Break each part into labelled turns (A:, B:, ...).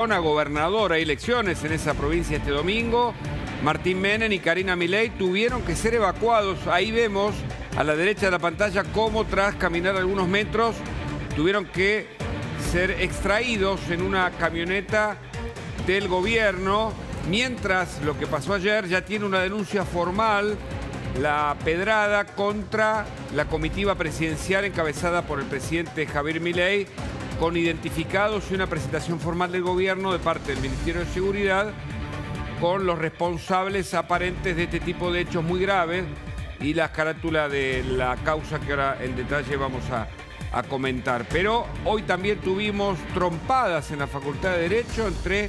A: Una gobernadora, hay elecciones en esa provincia este domingo. Martín Menem y Karina Milei tuvieron que ser evacuados. Ahí vemos a la derecha de la pantalla cómo tras caminar algunos metros tuvieron que ser extraídos en una camioneta del gobierno. Mientras lo que pasó ayer ya tiene una denuncia formal, la pedrada contra la comitiva presidencial encabezada por el presidente Javier Milei, con identificados y una presentación formal del gobierno de parte del Ministerio de Seguridad con los responsables aparentes de este tipo de hechos muy graves y la carátula de la causa que ahora en detalle vamos a comentar. Pero hoy también tuvimos trompadas en la Facultad de Derecho entre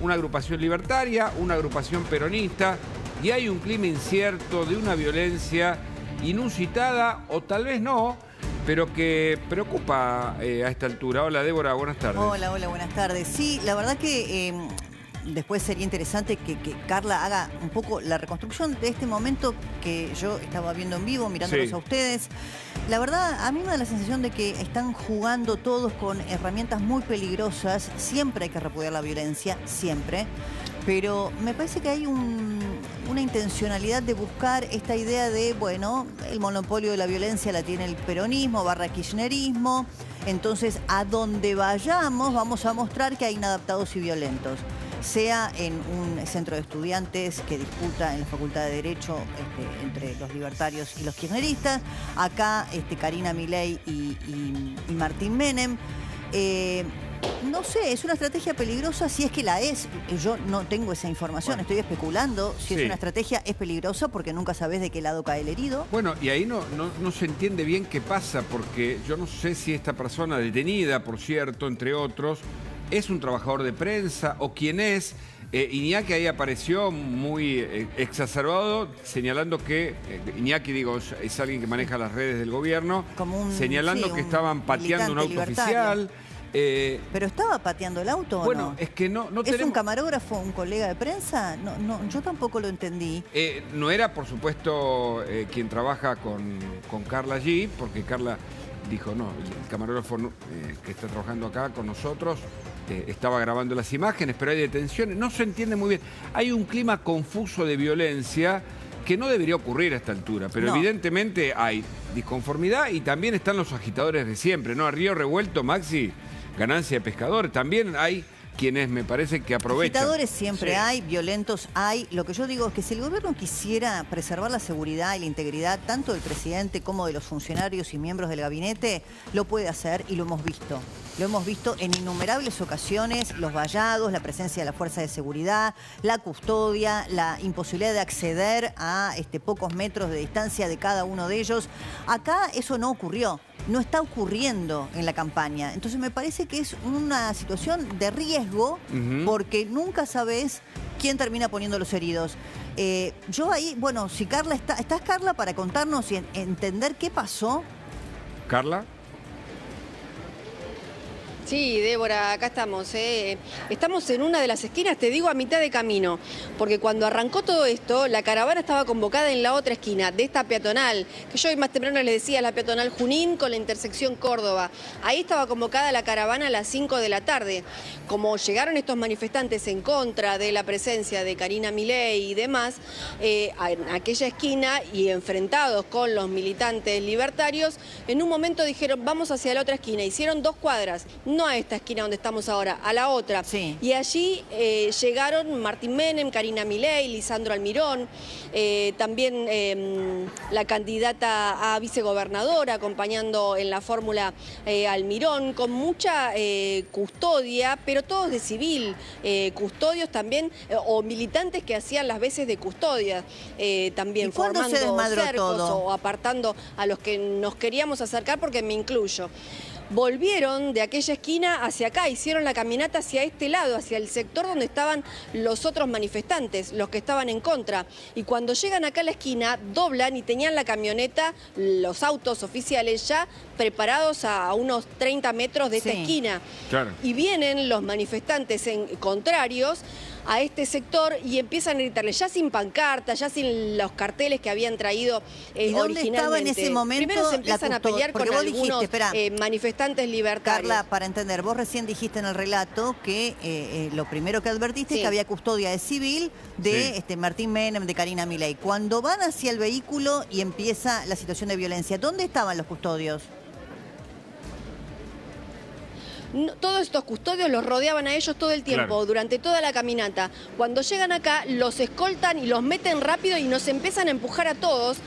A: una agrupación libertaria, una agrupación peronista, y hay un clima incierto de una violencia inusitada, o tal vez no, pero que preocupa a esta altura. Hola, Débora, buenas tardes.
B: Hola, buenas tardes. Sí, la verdad que después sería interesante que Carla haga un poco la reconstrucción de este momento que yo estaba viendo en vivo, mirándolos a ustedes. La verdad, a mí me da la sensación de que están jugando todos con herramientas muy peligrosas. Siempre hay que repudiar la violencia, siempre. Pero me parece que hay una intencionalidad de buscar esta idea de, bueno, el monopolio de la violencia la tiene el peronismo / kirchnerismo. Entonces, a donde vayamos, vamos a mostrar que hay inadaptados y violentos. Sea en un centro de estudiantes que disputa en la Facultad de Derecho entre los libertarios y los kirchneristas. Acá Karina Milei y Martín Menem. No sé, es una estrategia peligrosa si es que la es. Yo no tengo esa información, estoy especulando. Si es una estrategia, es peligrosa porque nunca sabes de qué lado cae el herido.
A: Bueno, y ahí no se entiende bien qué pasa, porque yo no sé si esta persona detenida, por cierto, entre otros, es un trabajador de prensa o quién es. Iñaki ahí apareció muy exacerbado, señalando que, Iñaki, digo, es alguien que maneja las redes del gobierno, señalando que estaban pateando un auto oficial.
B: ¿Pero estaba pateando el auto o no?
A: Es que no
B: ¿Es
A: tenemos...
B: un camarógrafo, un colega de prensa? No, yo tampoco lo entendí.
A: No era, por supuesto, quien trabaja con Carla allí, porque Carla dijo, no, el camarógrafo que está trabajando acá con nosotros estaba grabando las imágenes, pero hay detenciones. No se entiende muy bien. Hay un clima confuso de violencia que no debería ocurrir a esta altura, pero evidentemente hay disconformidad y también están los agitadores de siempre, ¿no? A río revuelto, Maxi, ganancia de pescadores. También hay quienes me parece que aprovechan.
B: Agitadores siempre hay, violentos hay. Lo que yo digo es que si el gobierno quisiera preservar la seguridad y la integridad tanto del presidente como de los funcionarios y miembros del gabinete, lo puede hacer y lo hemos visto. Lo hemos visto en innumerables ocasiones, los vallados, la presencia de la fuerza de seguridad, la custodia, la imposibilidad de acceder a pocos metros de distancia de cada uno de ellos. Acá eso no ocurrió. No está ocurriendo en la campaña. Entonces me parece que es una situación de riesgo porque nunca sabes quién termina poniendo los heridos. Yo ahí, bueno, si Carla ¿estás Carla para contarnos y entender qué pasó?
A: ¿Carla?
C: Sí, Débora, acá estamos. Estamos en una de las esquinas, te digo, a mitad de camino, porque cuando arrancó todo esto, la caravana estaba convocada en la otra esquina, de esta peatonal, que yo hoy más temprano les decía, la peatonal Junín con la intersección Córdoba. Ahí estaba convocada la caravana a las 5 de la tarde. Como llegaron estos manifestantes en contra de la presencia de Karina Milei y demás, en aquella esquina y enfrentados con los militantes libertarios, en un momento dijeron, vamos hacia la otra esquina. Hicieron 2 cuadras. No a esta esquina donde estamos ahora, a la otra. Y allí llegaron Martín Menem, Karina Milei, Lisandro Almirón, también la candidata a vicegobernadora acompañando en la fórmula Almirón, con mucha custodia, pero todos de civil, custodios también, o militantes que hacían las veces de custodia, también formando cercos o apartando a los que nos queríamos acercar, porque me incluyo. Volvieron de aquella esquina hacia acá, hicieron la caminata hacia este lado, hacia el sector donde estaban los otros manifestantes, los que estaban en contra. Y cuando llegan acá a la esquina, doblan y tenían la camioneta, los autos oficiales ya preparados a unos 30 metros de esta esquina. Y vienen los manifestantes contrarios a este sector y empiezan a gritarle, ya sin pancarta, ya sin los carteles que habían traído originalmente.
B: ¿Dónde estaba en ese momento?
C: Primero se empiezan a pelear con algunos manifestantes manifestantes libertarios.
B: Carla, para entender, vos recién dijiste en el relato que lo primero que advertiste es que había custodia de civil de Martín Menem, de Karina Milei. Cuando van hacia el vehículo y empieza la situación de violencia, ¿dónde estaban los custodios?
C: No, todos estos custodios los rodeaban a ellos todo el tiempo, durante toda la caminata. Cuando llegan acá, los escoltan y los meten rápido y nos empiezan a empujar a todos.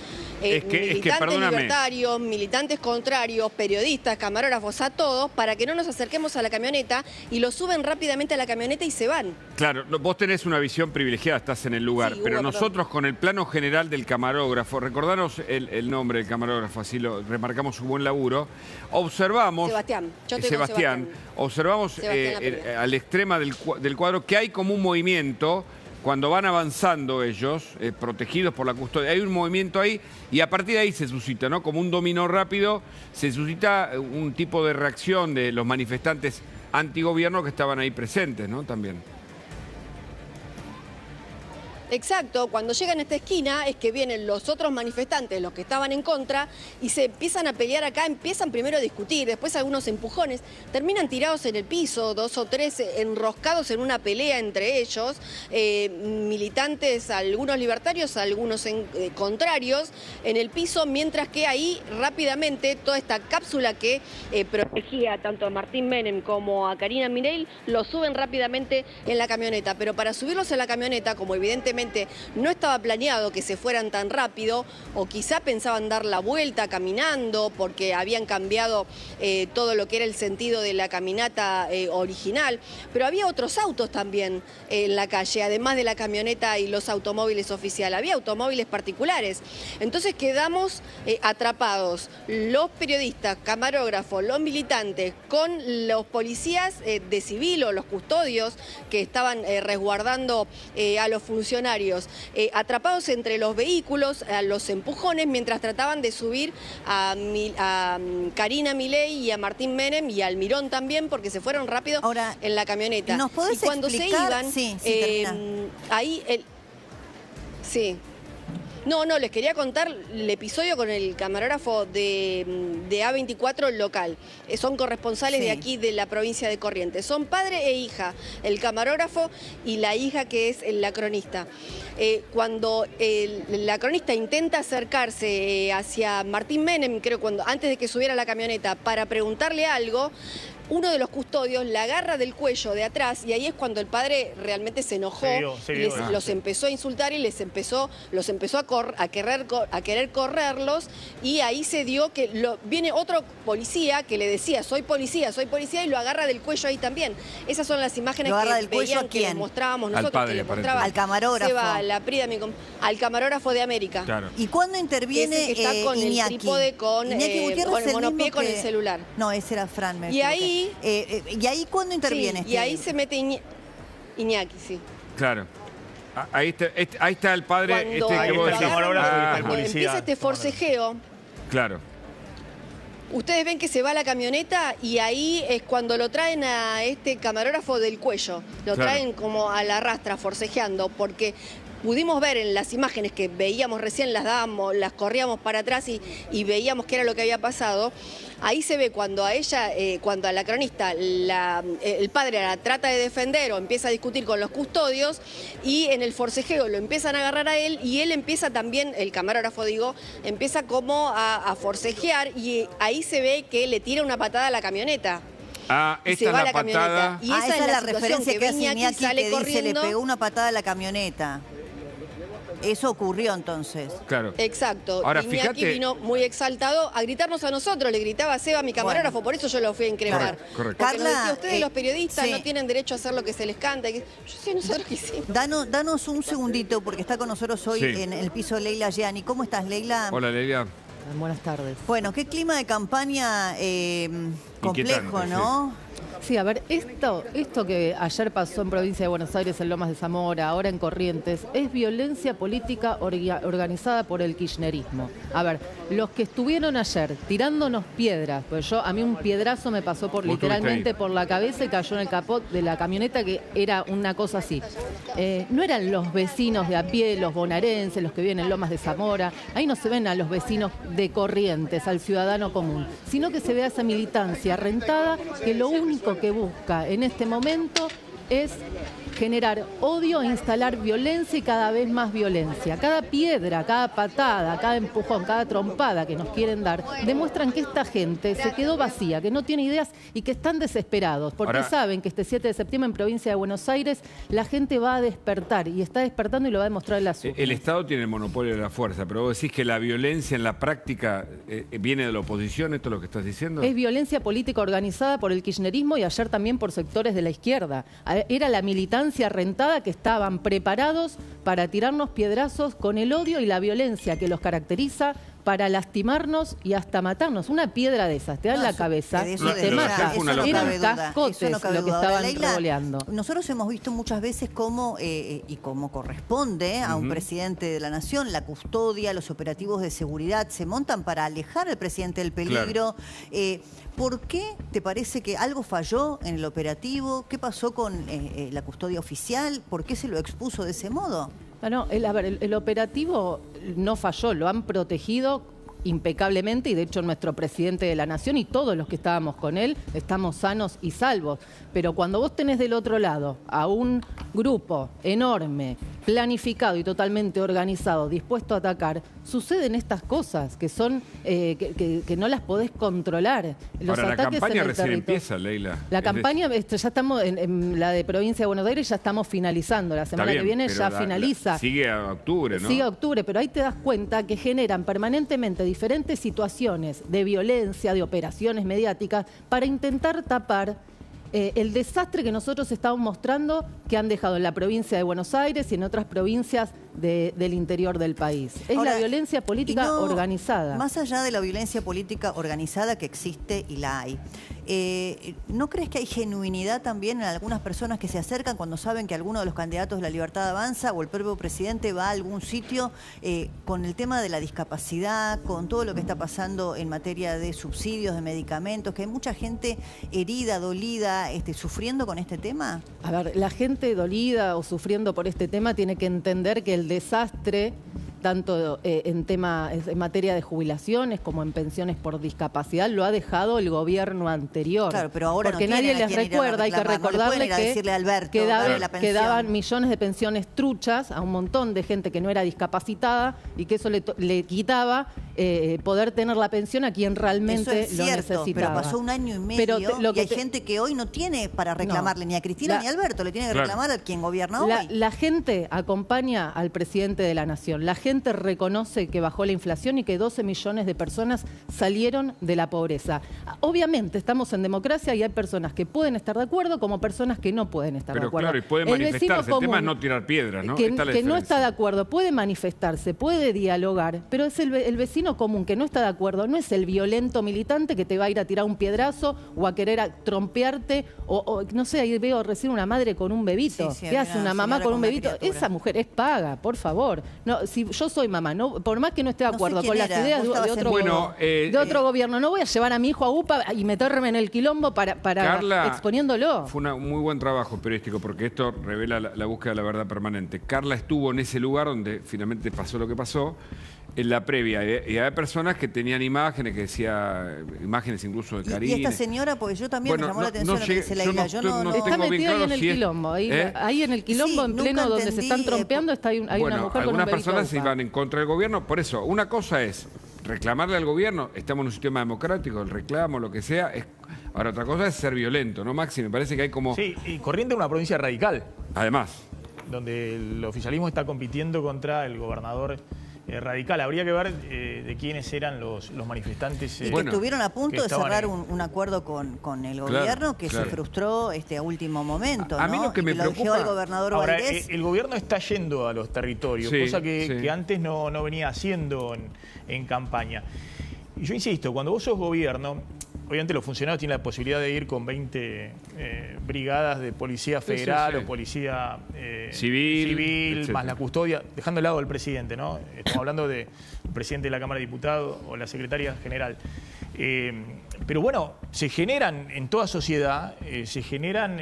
C: Militantes libertarios, militantes contrarios, periodistas, camarógrafos, a todos, para que no nos acerquemos a la camioneta, y los suben rápidamente a la camioneta y se van.
A: Claro, vos tenés una visión privilegiada, estás en el lugar, pero nosotros con el plano general del camarógrafo, recordanos el nombre del camarógrafo, así lo remarcamos su buen laburo, observamos...
C: Sebastián,
A: observamos al extremo del cuadro que hay como un movimiento. Cuando van avanzando ellos, protegidos por la custodia, hay un movimiento ahí y a partir de ahí se suscita, ¿no? Como un dominó rápido, se suscita un tipo de reacción de los manifestantes antigobierno que estaban ahí presentes, ¿no? También.
C: Exacto, cuando llegan a esta esquina es que vienen los otros manifestantes, los que estaban en contra, y se empiezan a pelear acá, empiezan primero a discutir, después algunos empujones, terminan tirados en el piso, 2 o 3 enroscados en una pelea entre ellos, militantes, algunos libertarios, algunos contrarios, en el piso, mientras que ahí rápidamente toda esta cápsula que protegía tanto a Martín Menem como a Karina Milei, lo suben rápidamente en la camioneta, pero para subirlos en la camioneta, como evidentemente no estaba planeado que se fueran tan rápido, o quizá pensaban dar la vuelta caminando porque habían cambiado todo lo que era el sentido de la caminata original, pero había otros autos también en la calle, además de la camioneta y los automóviles oficiales, había automóviles particulares. Entonces quedamos atrapados, los periodistas, camarógrafos, los militantes, con los policías de civil o los custodios que estaban resguardando a los funcionarios, atrapados entre los vehículos, a los empujones, mientras trataban de subir a Karina Milei y a Martín Menem y al Mirón también, porque se fueron rápido en la camioneta.
B: ¿Nos podés
C: y cuando
B: explicar?
C: se iban, ahí... No, les quería contar el episodio con el camarógrafo de A24 local. Son corresponsales de aquí, de la provincia de Corrientes. Son padre e hija, el camarógrafo y la hija que es la cronista. Cuando la cronista intenta acercarse hacia Martín Menem, creo antes de que subiera a la camioneta, para preguntarle algo, uno de los custodios la agarra del cuello de atrás y ahí es cuando el padre realmente se enojó y los empezó a insultar y los empezó a querer correrlos, y ahí se dio que viene otro policía que le decía soy policía y lo agarra del cuello ahí también. Esas son las imágenes que veían, que les mostrábamos nosotros,
A: padre,
C: que le mostraba
B: al camarógrafo.
C: Al camarógrafo de América.
A: Claro.
B: ¿Y cuándo interviene
C: que está con
B: Iñaki?
C: el trípode con el monopié con el celular.
B: No, ese era Fran.
C: Y ahí...
B: ¿Y ahí cuándo interviene?
C: Y ahí se mete Iñaki,
A: Claro. Ahí está el padre que vos decís.
C: Cuando empieza este forcejeo...
A: Claro.
C: Ustedes ven que se va la camioneta y ahí es cuando lo traen a este camarógrafo del cuello. Lo traen como a la rastra, forcejeando, porque... Pudimos ver en las imágenes que veíamos recién, las corríamos para atrás y veíamos qué era lo que había pasado. Ahí se ve cuando a ella, cuando a la cronista, el padre la trata de defender o empieza a discutir con los custodios, y en el forcejeo lo empiezan a agarrar a él y él empieza también, el camarógrafo digo, empieza como a forcejear, y ahí se ve que le tira una patada a la camioneta.
A: Esta es la patada.
B: Y esa es la referencia que hace Iñaki, que dice le pegó una patada a la camioneta. Eso ocurrió entonces.
A: Claro.
C: Exacto.
A: Ahora,
C: Iñaki vino muy exaltado a gritarnos a nosotros, le gritaba a Seba, mi camarógrafo, por eso yo lo fui a increpar.
A: Correcto.
C: Porque nos decía, ustedes los periodistas no tienen derecho a hacer lo que se les canta. Yo sé, nosotros que hicimos.
B: Danos un segundito, porque está con nosotros hoy en el piso Leila Gianni. ¿Cómo estás, Leila?
A: Hola, Leila.
D: Buenas tardes.
B: Bueno, qué clima de campaña complejo, ¿no?
D: Sí, a ver, esto que ayer pasó en provincia de Buenos Aires, en Lomas de Zamora, ahora en Corrientes, es violencia política organizada por el kirchnerismo. A ver, los que estuvieron ayer tirándonos piedras, pues a mí un piedrazo me pasó literalmente por la cabeza y cayó en el capot de la camioneta, que era una cosa así. No eran los vecinos de a pie, los bonaerenses, los que viven en Lomas de Zamora, ahí no se ven a los vecinos de Corrientes, al ciudadano común, sino que se ve a esa militancia rentada que lo único que busca en este momento es generar odio e instalar violencia y cada vez más violencia. Cada piedra, cada patada, cada empujón, cada trompada que nos quieren dar, demuestran que esta gente se quedó vacía, que no tiene ideas y que están desesperados, porque ahora saben que este 7 de septiembre en provincia de Buenos Aires la gente va a despertar y está despertando y lo va a demostrar en las urnas.
A: El Estado tiene el monopolio de la fuerza, pero vos decís que la violencia en la práctica viene de la oposición, ¿esto es lo que estás diciendo?
D: Es violencia política organizada por el kirchnerismo y ayer también por sectores de la izquierda. Era la militancia rentada que estaban preparados para tirarnos piedrazos con el odio y la violencia que los caracteriza, para lastimarnos y hasta matarnos. Una piedra de esas te da en la cabeza y te mata. Eran cascotes lo que estaban revoleando.
B: Nosotros hemos visto muchas veces cómo, y como corresponde a un presidente de la nación, la custodia, los operativos de seguridad se montan para alejar al presidente del peligro. Claro. ¿Por qué te parece que algo falló en el operativo? ¿Qué pasó con la custodia oficial? ¿Por qué se lo expuso de ese modo?
D: Bueno, el operativo no falló, lo han protegido impecablemente y de hecho nuestro presidente de la nación y todos los que estábamos con él estamos sanos y salvos. Pero cuando vos tenés del otro lado a un grupo enorme, planificado y totalmente organizado, dispuesto a atacar, suceden estas cosas que son que no las podés controlar.
A: Los Ahora, ataques la campaña recién empieza, Leila.
D: La campaña, ya estamos en la de provincia de Buenos Aires, ya estamos finalizando. La semana que viene ya finaliza.
A: Sigue a octubre, ¿no?
D: Sigue a octubre, pero ahí te das cuenta que generan permanentemente diferentes situaciones de violencia, de operaciones mediáticas, para intentar tapar el desastre que nosotros estamos mostrando que han dejado en la provincia de Buenos Aires y en otras provincias del interior del país. Es ahora, la violencia política organizada.
B: Más allá de la violencia política organizada que existe y la hay, ¿no crees que hay genuinidad también en algunas personas que se acercan cuando saben que alguno de los candidatos de La Libertad Avanza o el propio presidente va a algún sitio con el tema de la discapacidad, con todo lo que está pasando en materia de subsidios, de medicamentos, que hay mucha gente herida, dolida, sufriendo con este tema?
D: A ver, la gente dolida o sufriendo por este tema tiene que entender que el desastre, tanto en materia de jubilaciones como en pensiones por discapacidad, lo ha dejado el gobierno anterior.
B: Claro, pero ahora
D: porque
B: no
D: nadie les recuerda, hay que recordarle que daban millones de pensiones truchas a un montón de gente que no era discapacitada y que eso le quitaba poder tener la pensión a quien realmente lo necesitaba.
B: Pero pasó un año y medio y hay gente que hoy no tiene para reclamarle ni a Cristina ni a Alberto, le tiene que reclamar a quien gobierna hoy.
D: La gente acompaña al presidente de la nación, la gente reconoce que bajó la inflación y que 12 millones de personas salieron de la pobreza. Obviamente estamos en democracia y hay personas que pueden estar de acuerdo como personas que no pueden estar de acuerdo.
A: Pero claro, y puede manifestarse, el tema es no tirar piedras, ¿no?
D: Que no está de acuerdo, puede manifestarse, puede dialogar, pero es el vecino común que no está de acuerdo, no es el violento militante que te va a ir a tirar un piedrazo o a querer trompearte o no sé, ahí veo recién una madre con un bebito. ¿Qué hace una mamá con un bebito? Esa mujer es paga, por favor. No, si yo soy mamá, no, por más que no esté de acuerdo con las ideas de otro gobierno, no voy a llevar a mi hijo a UPA y meterme en el quilombo para
A: Carla,
D: exponiéndolo.
A: Fue un muy buen trabajo periodístico porque esto revela la búsqueda de la verdad permanente. Carla estuvo en ese lugar donde finalmente pasó lo que pasó, en la previa, y había personas que tenían imágenes, que decía imágenes incluso de Karina.
B: Y esta señora, porque yo también me llamó la atención lo que dice Leila.
D: Está metida ahí en el quilombo, ahí en el quilombo, en pleno donde se están trompeando, hay una mujer con un bebito.
A: Algunas personas se iban en contra del gobierno, por eso, una cosa es reclamarle al gobierno, estamos en un sistema democrático, el reclamo, lo que sea, ahora otra cosa es ser violento, ¿no, Maxi? Me parece que hay como...
E: Sí, y Corrientes es una provincia radical.
A: Además.
E: Donde el oficialismo está compitiendo contra el gobernador radical. Habría que ver de quiénes eran los manifestantes.
B: Y que estuvieron a punto de cerrar un acuerdo con el gobierno que se frustró a último momento.
A: A mí lo que me preocupa...
B: el gobernador
E: ahora,
B: Valdés.
E: El gobierno está yendo a los territorios, cosa que antes no venía haciendo en campaña. Y yo insisto, cuando vos sos gobierno, obviamente los funcionarios tienen la posibilidad de ir con 20 brigadas de policía federal o policía civil más la custodia, dejando de lado al presidente, ¿no? Estamos hablando del presidente de la Cámara de Diputados o la secretaria general. Pero bueno, se generan en toda sociedad, se generan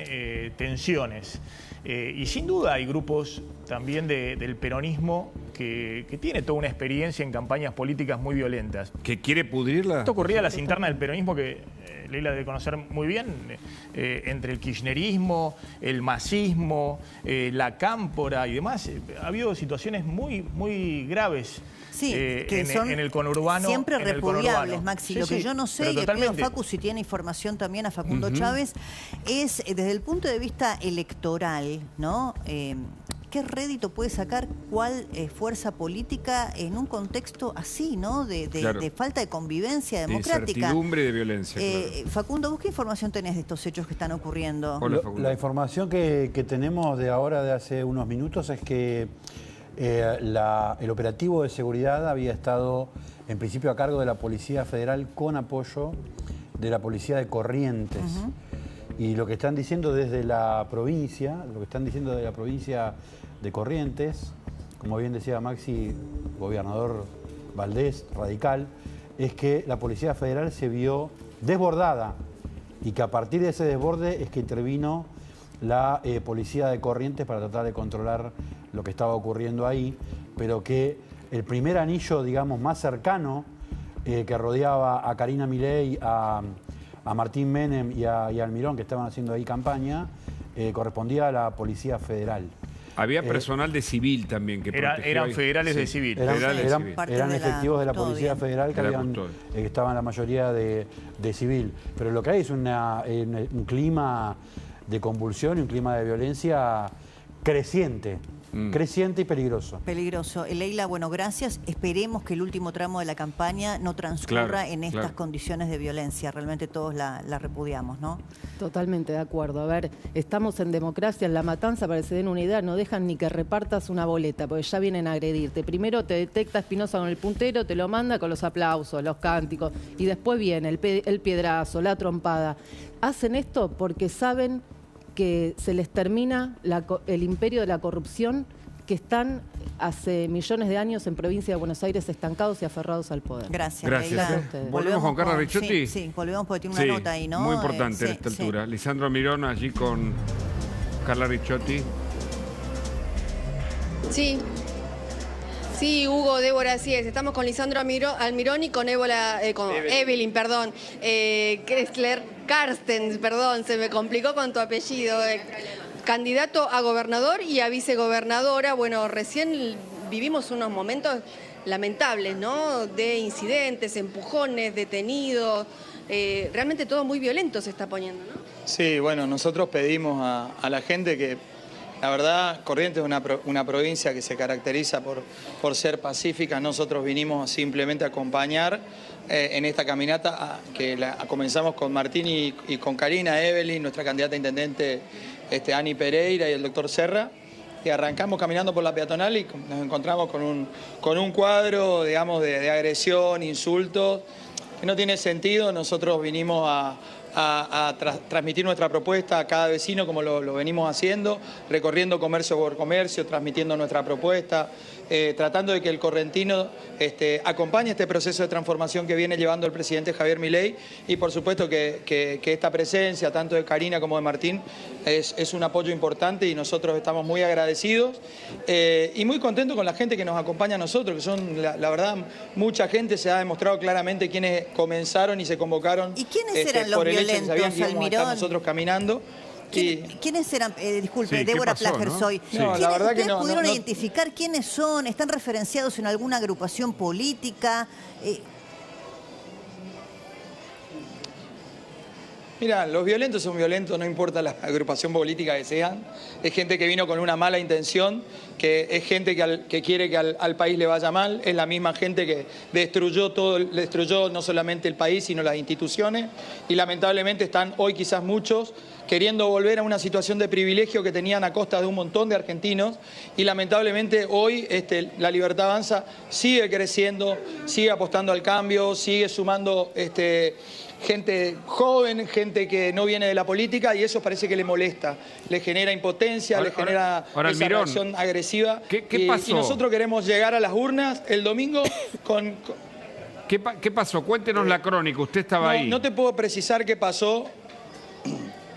E: tensiones. Y sin duda hay grupos también del peronismo que tiene toda una experiencia en campañas políticas muy violentas.
A: ¿Que quiere pudrirla?
E: Esto ocurría a las internas del peronismo que Leila debe conocer muy bien, entre el kirchnerismo, el masismo, la cámpora y demás. Ha habido situaciones muy graves.
B: Sí, que son
E: en el conurbano.
B: Siempre repudiables, Maxi.
E: Sí,
B: lo que yo no sé, y le pido a Facu si tiene información también a Facundo Chávez, es desde el punto de vista electoral, ¿no? ¿Qué rédito puede sacar cuál fuerza política en un contexto así, ¿no? De falta de convivencia democrática.
A: De incertidumbre y de violencia. Claro.
B: Facundo, ¿vos qué información tenés de estos hechos que están ocurriendo?
A: Hola, Facundo.
F: La información que tenemos de ahora, de hace unos minutos, es que el operativo de seguridad había estado en principio a cargo de la Policía Federal con apoyo de la Policía de Corrientes. Y lo que están diciendo desde la provincia, de Corrientes, como bien decía Maxi, gobernador Valdés, radical, es que la Policía Federal se vio desbordada y que a partir de ese desborde es que intervino la Policía de Corrientes para tratar de controlar lo que estaba ocurriendo ahí, pero que el primer anillo, digamos, más cercano que rodeaba a Karina Milei, a Martín Menem y a Almirón, que estaban haciendo ahí campaña, correspondía a la Policía Federal.
A: Había personal de civil también que
E: eran federales de civil.
F: Eran efectivos de la Policía Federal que estaban la mayoría de civil. Pero lo que hay es un clima de convulsión y un clima de violencia creciente. Creciente y peligroso.
B: Peligroso. Leila, bueno, gracias. Esperemos que el último tramo de la campaña no transcurra en estas condiciones de violencia. Realmente todos la repudiamos, ¿no?
D: Totalmente de acuerdo. A ver, estamos en democracia, en La Matanza, para que se den una idea, no dejan ni que repartas una boleta, porque ya vienen a agredirte. Primero te detecta Espinosa con el puntero, te lo manda con los aplausos, los cánticos, y después viene el piedrazo, la trompada. Hacen esto porque saben que se les termina el imperio de la corrupción, que están hace millones de años en provincia de Buenos Aires estancados y aferrados al poder.
B: Gracias.
A: Gracias. ¿Volvemos con Carla Ricciotti?
B: Sí, volvemos porque tiene una nota ahí, ¿no?
A: Muy importante en esta altura. Lisandro Almirón allí con Carla Ricciotti.
C: Sí, Hugo, Débora, así es. Estamos con Lisandro Almirón y con Evelyn, perdón. Carstens, perdón, se me complicó con tu apellido. Candidato a gobernador y a vicegobernadora. Bueno, recién vivimos unos momentos lamentables, ¿no? De incidentes, empujones, detenidos. Realmente todo muy violento se está poniendo, ¿no?
G: Sí, bueno, nosotros pedimos a la gente que, la verdad, Corrientes es una provincia que se caracteriza por ser pacífica. Nosotros vinimos simplemente a acompañar en esta caminata que comenzamos con Martín y con Karina, Evelyn, nuestra candidata a intendente, Ani Pereira y el doctor Serra. Y arrancamos caminando por la peatonal y nos encontramos con un cuadro, digamos, de agresión, insultos, que no tiene sentido. Nosotros vinimos a transmitir nuestra propuesta a cada vecino, como lo venimos haciendo, recorriendo comercio por comercio, transmitiendo nuestra propuesta, tratando de que el correntino acompañe este proceso de transformación que viene llevando el presidente Javier Milei, y por supuesto que esta presencia, tanto de Karina como de Martín, es un apoyo importante y nosotros estamos muy agradecidos y muy contentos con la gente que nos acompaña a nosotros, que son, la verdad, mucha gente. Se ha demostrado claramente quiénes comenzaron y se convocaron.
B: ¿Y quiénes eran los violentos, Almirón?
G: Nosotros caminando.
B: ¿Quiénes eran? Disculpe, Débora Plager soy.
G: No, la verdad que no.
B: ¿Pudieron identificar quiénes son? ¿Están referenciados en alguna agrupación política?
G: Mira, los violentos son violentos, no importa la agrupación política que sean. Es gente que vino con una mala intención que es gente que quiere que al país le vaya mal, es la misma gente que destruyó no solamente el país, sino las instituciones, y lamentablemente están hoy quizás muchos queriendo volver a una situación de privilegio que tenían a costa de un montón de argentinos, y lamentablemente hoy la Libertad Avanza sigue creciendo, sigue apostando al cambio, sigue sumando gente joven, gente que no viene de la política, y eso parece que le molesta, le genera impotencia, le genera esa reacción agresiva.
A: ¿Qué pasó?
G: Y nosotros queremos llegar a las urnas el domingo con...
A: ¿Qué pasó? Cuéntenos la crónica, usted estaba ahí.
G: No te puedo precisar qué pasó.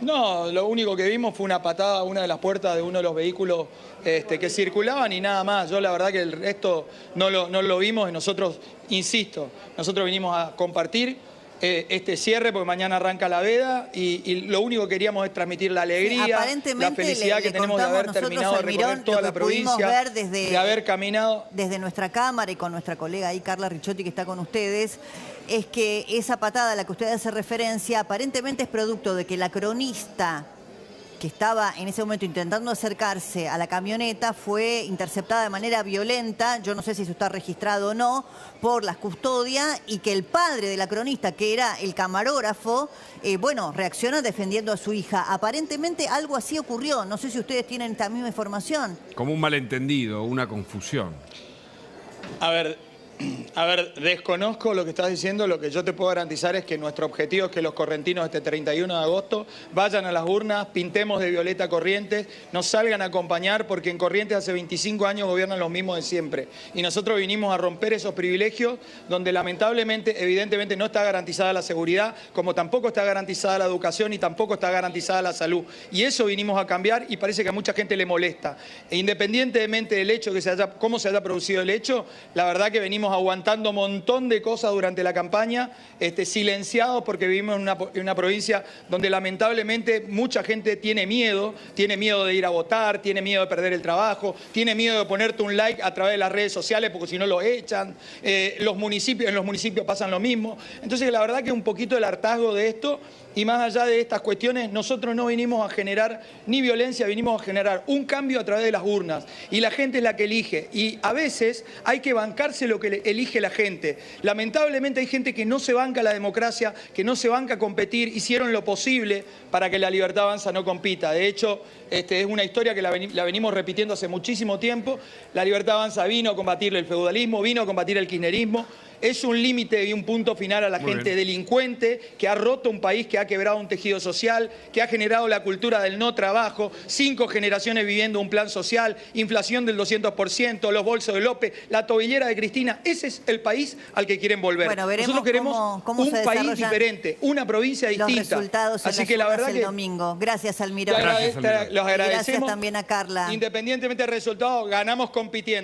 G: No, lo único que vimos fue una patada a una de las puertas de uno de los vehículos que circulaban y nada más. Yo la verdad que el resto no lo vimos, y nosotros, insisto, nosotros vinimos a compartir este cierre porque mañana arranca la veda, y lo único que queríamos es transmitir la alegría, la felicidad que tenemos de haber terminado de recorrer toda la provincia, de haber caminado.
B: Desde nuestra cámara y con nuestra colega ahí, Carla Ricciotti, que está con ustedes, es que esa patada a la que usted hace referencia aparentemente es producto de que la cronista que estaba en ese momento intentando acercarse a la camioneta fue interceptada de manera violenta, yo no sé si eso está registrado o no, por las custodias, y que el padre de la cronista, que era el camarógrafo, reacciona defendiendo a su hija. Aparentemente algo así ocurrió, no sé si ustedes tienen esta misma información.
A: Como un malentendido, una confusión.
G: A ver, desconozco lo que estás diciendo. Lo que yo te puedo garantizar es que nuestro objetivo es que los correntinos este 31 de agosto vayan a las urnas, pintemos de violeta Corrientes, nos salgan a acompañar, porque en Corrientes hace 25 años gobiernan los mismos de siempre. Y nosotros vinimos a romper esos privilegios donde lamentablemente, evidentemente, no está garantizada la seguridad, como tampoco está garantizada la educación y tampoco está garantizada la salud. Y eso vinimos a cambiar, y parece que a mucha gente le molesta. E independientemente del hecho, cómo se haya producido el hecho, la verdad que venimos aguantando un montón de cosas durante la campaña, silenciados, porque vivimos en una provincia donde lamentablemente mucha gente tiene miedo de ir a votar, tiene miedo de perder el trabajo, tiene miedo de ponerte un like a través de las redes sociales porque si no lo echan. En los municipios pasan lo mismo. Entonces la verdad que un poquito el hartazgo de esto, y más allá de estas cuestiones, nosotros no vinimos a generar ni violencia, vinimos a generar un cambio a través de las urnas, y la gente es la que elige, y a veces hay que bancarse lo que elige la gente. Lamentablemente hay gente que no se banca la democracia, que no se banca competir, hicieron lo posible para que la Libertad Avanza no compita. De hecho, es una historia que la venimos repitiendo hace muchísimo tiempo. La Libertad Avanza vino a combatir el feudalismo, vino a combatir el kirchnerismo. Es un límite y un punto final a la gente delincuente que ha roto un país, que ha quebrado un tejido social, que ha generado la cultura del no trabajo, 5 generaciones viviendo un plan social, inflación del 200%, los bolsos de López, la tobillera de Cristina. Ese es el país al que quieren volver.
B: Bueno, veremos
G: nosotros queremos un país diferente, una provincia distinta.
B: Los resultados
G: así que la verdad
B: el domingo. Gracias, Almirón.
G: Los agradecemos.
B: Gracias también a Carla.
G: Independientemente del resultado, ganamos compitiendo.